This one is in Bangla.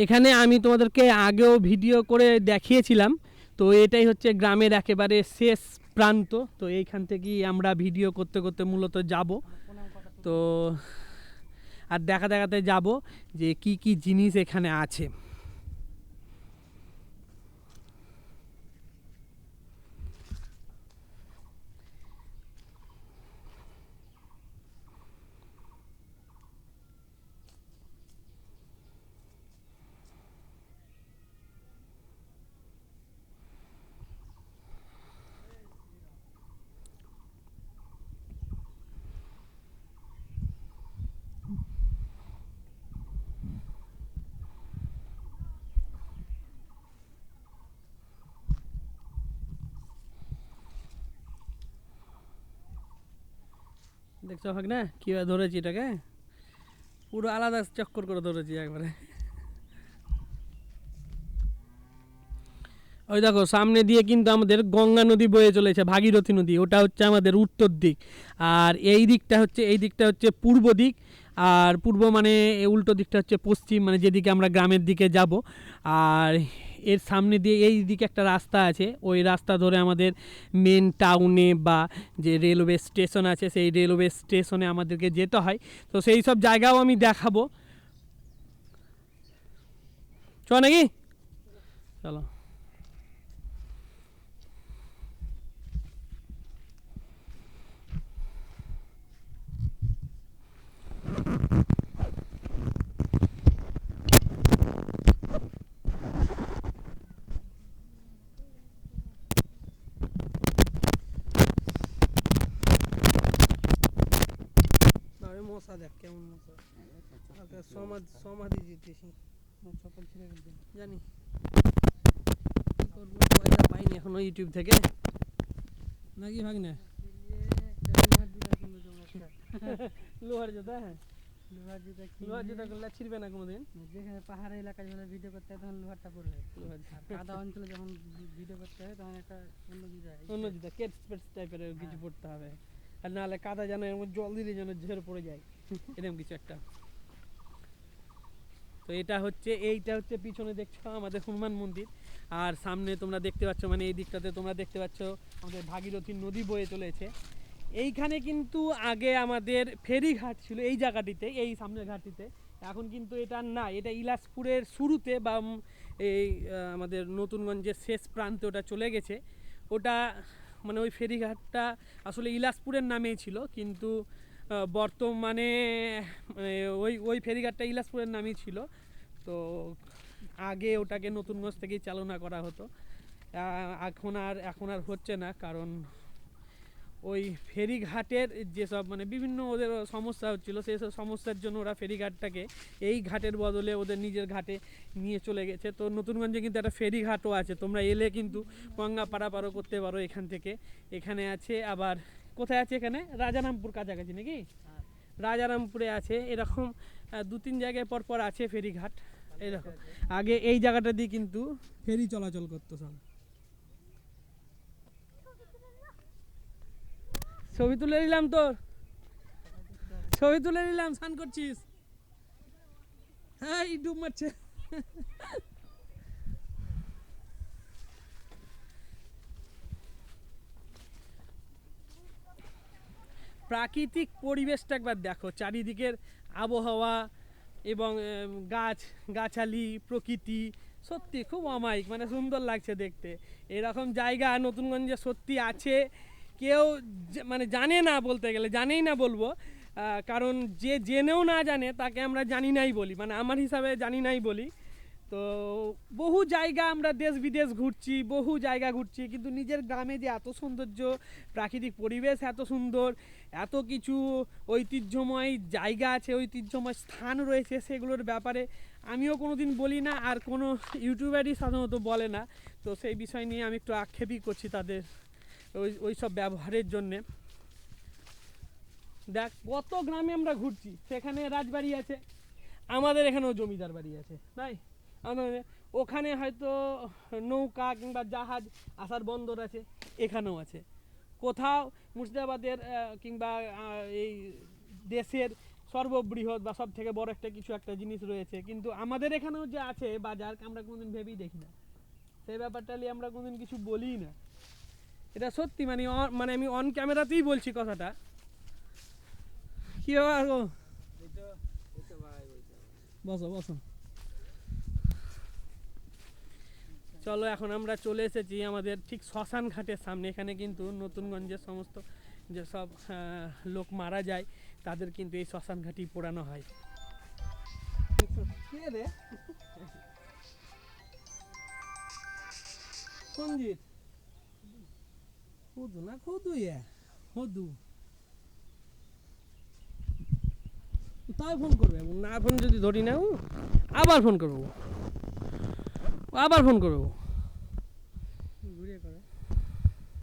এখানে আমি তোমাদেরকে আগেও ভিডিও করে দেখিয়েছিলাম। তো এটাই হচ্ছে গ্রামের একেবারে শেষ প্রান্ত। তো এইখান থেকেই আমরা ভিডিও করতে করতে মূলত যাব। তো আর দেখাতে যাব যে কি কি জিনিস এখানে আছে। দেখছো ভাগ না কীভাবে ধরেছি এটাকে, পুরো আলাদা চক্কর করে ধরেছি একবারে। ওই দেখো সামনে দিয়ে কিন্তু আমাদের গঙ্গা নদী বয়ে চলেছে, ভাগীরথী নদী, ওটা হচ্ছে আমাদের উত্তর দিক। আর এই দিকটা হচ্ছে পূর্ব দিক। আর পূর্ব মানে উল্টো দিকটা হচ্ছে পশ্চিম, মানে যেদিকে আমরা গ্রামের দিকে যাব। আর এর সামনে দিয়ে এই দিকে একটা রাস্তা আছে, ওই রাস্তা ধরে আমাদের মেন টাউনে বা যে রেলওয়ে স্টেশন আছে সেই রেলওয়ে স্টেশনে আমাদেরকে যেতে হয়। তো সেই সব জায়গাও আমি দেখাবো। চ নাকি, চলো। মশা দেখ কেমন মশা, সমাধি দিতেছি জানি কি করবো, পয়সা পাইনি এখনো ইউটিউব থেকে নাকি ভাগ না। লোহার জুতা, হ্যাঁ লোহার জুতা করলে ছিড়বে না কোনোদিন। যেখানে পাহাড়ি এলাকায় যখন ভিডিও করতে হয় তখন লোহারটা পড়বে, কাদা অঞ্চলে যখন ভিডিও করতে হয় তখন একটা অন্য জুতা কেটস পেটস টাইপের কিছু পড়তে হবে, আর নাহলে কাদা যেন এর মধ্যে জল দিলে যেন ঝেড়ে পড়ে যায়, এরকম কিছু একটা। তো এইটা হচ্ছে পিছনে দেখছো আমাদের হনুমান মন্দির। আর সামনে তোমরা দেখতে পাচ্ছ, মানে এই দিকটাতে তোমরা দেখতে পাচ্ছ আমাদের ভাগীরথী নদী বয়ে চলেছে। এইখানে কিন্তু আগে আমাদের ফেরি ঘাট ছিল এই জায়গাটিতে, এই সামনের ঘাটটিতে। এখন কিন্তু এটা না, এটা ইলাসপুরের শুরুতে বা এই আমাদের নতুনগঞ্জের শেষ প্রান্তে ওটা চলে গেছে। ওটা মানে ওই ফেরিঘাটটা আসলে ইলাসপুরের নামেই ছিল, কিন্তু বর্তমানে মানে ওই ফেরিঘাটটা ইলাসপুরের নামেই ছিল। তো আগে ওটাকে নতুনগঞ্জ থেকেই চালনা করা হতো। এখন আর হচ্ছে না, কারণ ওই ফেরিঘাটের যেসব মানে বিভিন্ন ওদের সমস্যা হচ্ছিলো, সেই সব সমস্যার জন্য ওরা ফেরিঘাটটাকে এই ঘাটের বদলে ওদের নিজের ঘাটে নিয়ে চলে গেছে। তো নতুনগঞ্জে কিন্তু একটা ফেরিঘাটও আছে, তোমরা এলে কিন্তু গঙ্গা পারাপারও করতে পারো এখান থেকে। এখানে আছে আবার কোথায় আছে, এখানে রাজারামপুর কাছাকাছি নাকি, রাজারামপুরে আছে। এরকম 2-3 জায়গায় পর আছে ফেরিঘাট এরকম। আগে এই জায়গাটা দিয়ে কিন্তু ফেরি চলাচল করতো সব। ছবি তুলে নিলাম তোর, ছবি তুলে নিলাম, স্নান করছিস, হ্যাঁ ডুব মারছে। প্রাকৃতিক পরিবেশটা একবার দেখো, চারিদিকের আবহাওয়া এবং গাছালি প্রকৃতি সত্যি খুব অমায়িক, মানে সুন্দর লাগছে দেখতে। এরকম জায়গা নতুনগঞ্জে সত্যি আছে, কেউ মানে জানে না, বলতে গেলে জানেই না বলবো, কারণ যে জেনেও না জানে তাকে আমরা জানি নাই বলি, মানে আমার হিসাবে জানি নাই বলি। তো বহু জায়গা আমরা দেশ বিদেশ ঘুরছি, বহু জায়গা ঘুরছি, কিন্তু নিজের গ্রামে যে এত সৌন্দর্য, প্রাকৃতিক পরিবেশ এত সুন্দর, এত কিছু ঐতিহ্যময় জায়গা আছে, ঐতিহ্যময় স্থান রয়েছে, সেগুলোর ব্যাপারে আমিও কোনো দিন বলি না, আর কোনো ইউটিউবারই সাধারণত বলে না। তো সেই বিষয় নিয়ে আমি একটু আক্ষেপই করছি তাদের ওই সব ব্যবহারের জন্যে। দেখ কত গ্রামে আমরা ঘুরছি, সেখানে রাজবাড়ি আছে, আমাদের এখানেও জমিদার বাড়ি আছে, তাই আমাদের ওখানে হয়তো নৌকা কিংবা জাহাজ আসার বন্দর আছে, এখানেও আছে। কোথাও মুর্শিদাবাদের কিংবা এই দেশের সর্ববৃহৎ বা সব থেকে বড় একটা কিছু একটা জিনিস রয়েছে, কিন্তু আমাদের এখানেও যে আছে বাজার আমরা কোনোদিন ভেবেই দেখি না, সেই ব্যাপারটা নিয়ে আমরা কোনোদিন কিছু বলি না। এটা সত্যি মানে মানে আমি অন ক্যামেরাতেই বলছি কথাটা। কি ব্যাপার গো? বসো বসো। চলো এখন আমরা চলে এসেছি আমাদের ঠিক শ্মশান ঘাটের সামনে। এখানে কিন্তু নতুনগঞ্জের সমস্ত যেসব লোক মারা যায় তাদের কিন্তু এই শ্মশান ঘাটেই পোড়ানো হয়। কে রে? সঞ্জিত খুদু না খুদু খুদু তাই ফোন করবে, না ফোন যদি ধরি না আবার ফোন করবো, আবার ফোন করবো।